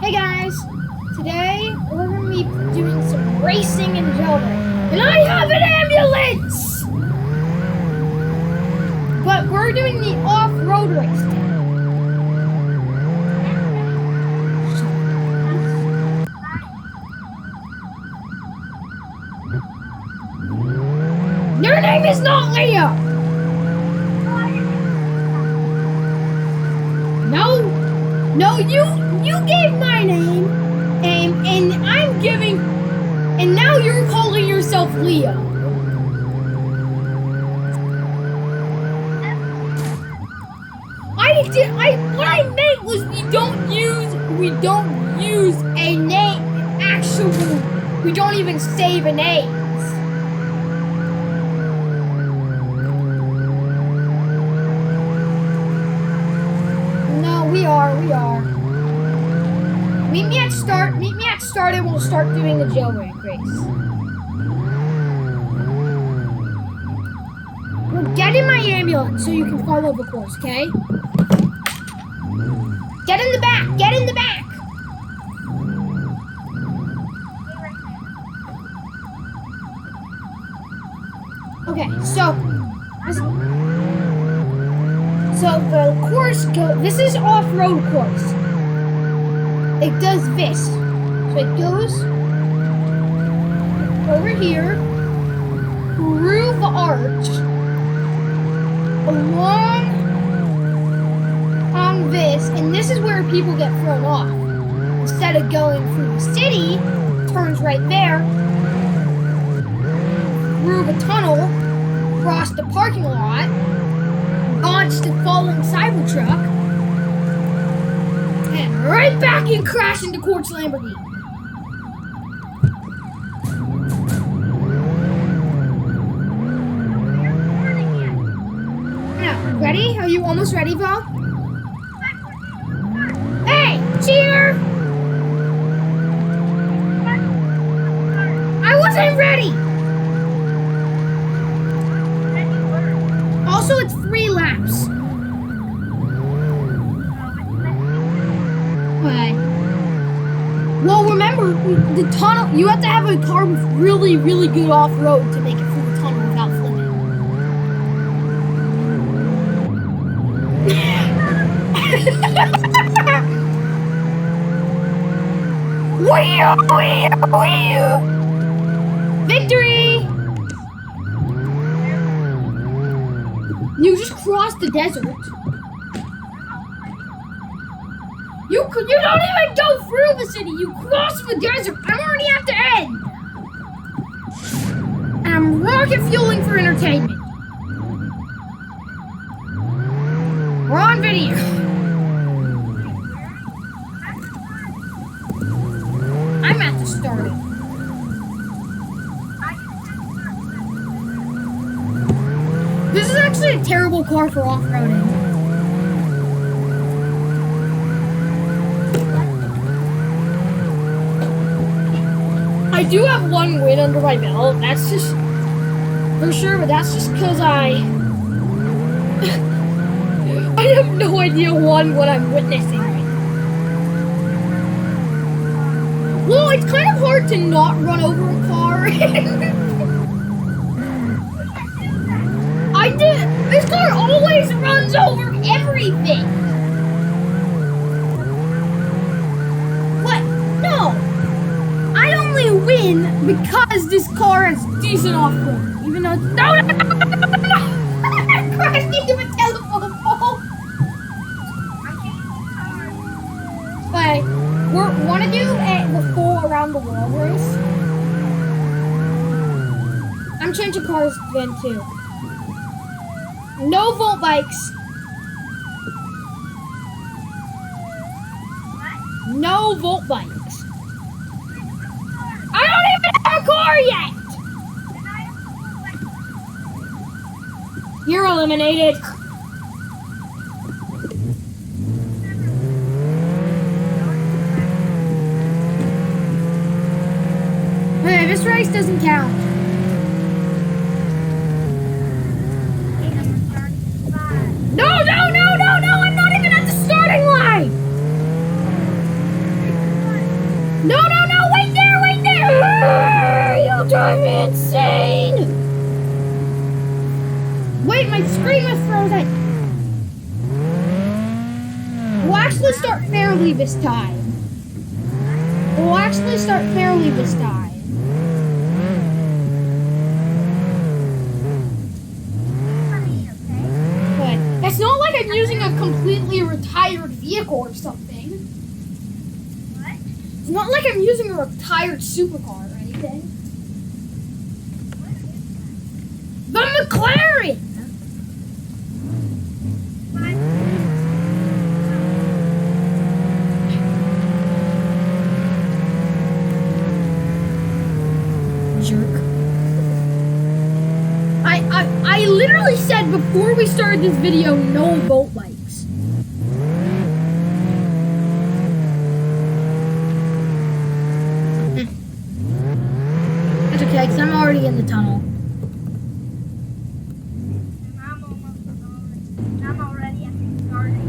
Hey guys, today we're going to be doing some racing in jailbreak, and I have an ambulance! But we're doing the off-road race today. Your name is not Leo! No, you gave my name, and I'm giving, and now you're calling yourself Leo. What I meant was we don't use a name, we don't even save a name. We are. Meet me at start, and we'll start doing the jailbreak race. Well, get in my ambulance so you can follow the course, okay? Get in the back! Okay, so the course this is off-road course. It does this. So it goes over here, through the arch, along on this, and this is where people get thrown off. Instead of going through the city, it turns right there, through the tunnel, across the parking lot, launched the falling Cybertruck, and right back and crash into Court's Lamborghini. Now, ready? Are you almost ready, Val? Hey, cheater! I wasn't ready! Also, it's 3 laps. Okay. Well, remember, the tunnel, you have to have a car with really, really good off-road to make it through the tunnel without flipping. Victory! You just crossed the desert. You don't even go through the city. You cross the desert. I'm already at the end. And I'm rocket fueling for entertainment. We're on video. I'm at the start. This is actually a terrible car for off-roading. I do have 1 win under my belt. That's just for sure, but that's just because I have no idea what I'm witnessing right now. Well, it's kind of hard to not run over a car. I did. This car always runs over everything. What? No. I only win because this car has decent off-road. Even though it's... No! I crashed into a telephone pole. But want to do the full around the world race? I'm changing cars then too. No Volt bikes. No Volt bikes. I don't even have a car yet. You're eliminated. Hey, this race doesn't count. No, I'm not even at the starting line! I'm insane! Wait, my screen was frozen! We'll actually start fairly this time. But it's not like I'm using a completely retired vehicle or something. What? It's not like I'm using a retired supercar or anything. The McLaren! Jerk. I literally said before we started this video, no boat bikes. That's okay, because I'm already in the tunnel. I'm already at the starting.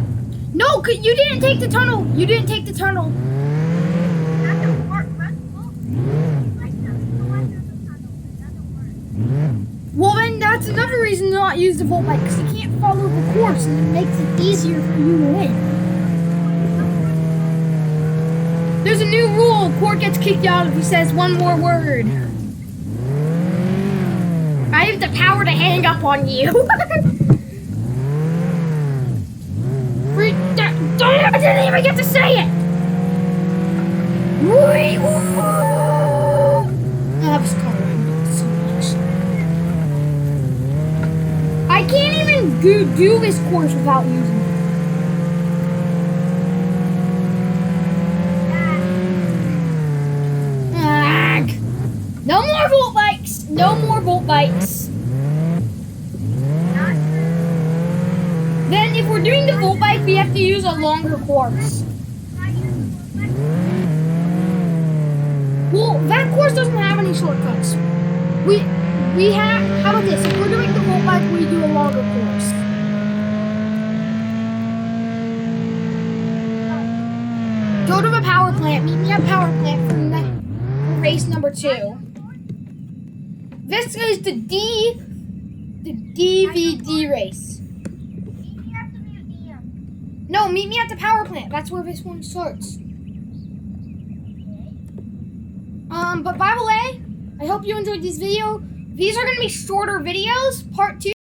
No, you didn't take the tunnel. You didn't take the tunnel. That doesn't work. Well, then that's another reason to not use the volt bike, because you can't follow the course, and it makes it easier for you to win. There's a new rule. Court gets kicked out if he says one more word. I have the power to hang up on you. I didn't even get to say it. I can't even do this course without using it. No more volt bikes. No more volt bikes. Then if we're doing the volt bike, we have to use a longer course. Well, that course doesn't have any shortcuts. We have, how about this? If we're doing the volt bike, we do a longer course. Go to the power plant. Meet me at power plant for race number 2. This is the DVD race. No, meet me at the power plant. That's where this one starts. But by the way, I hope you enjoyed this video. These are going to be shorter videos. Part 2.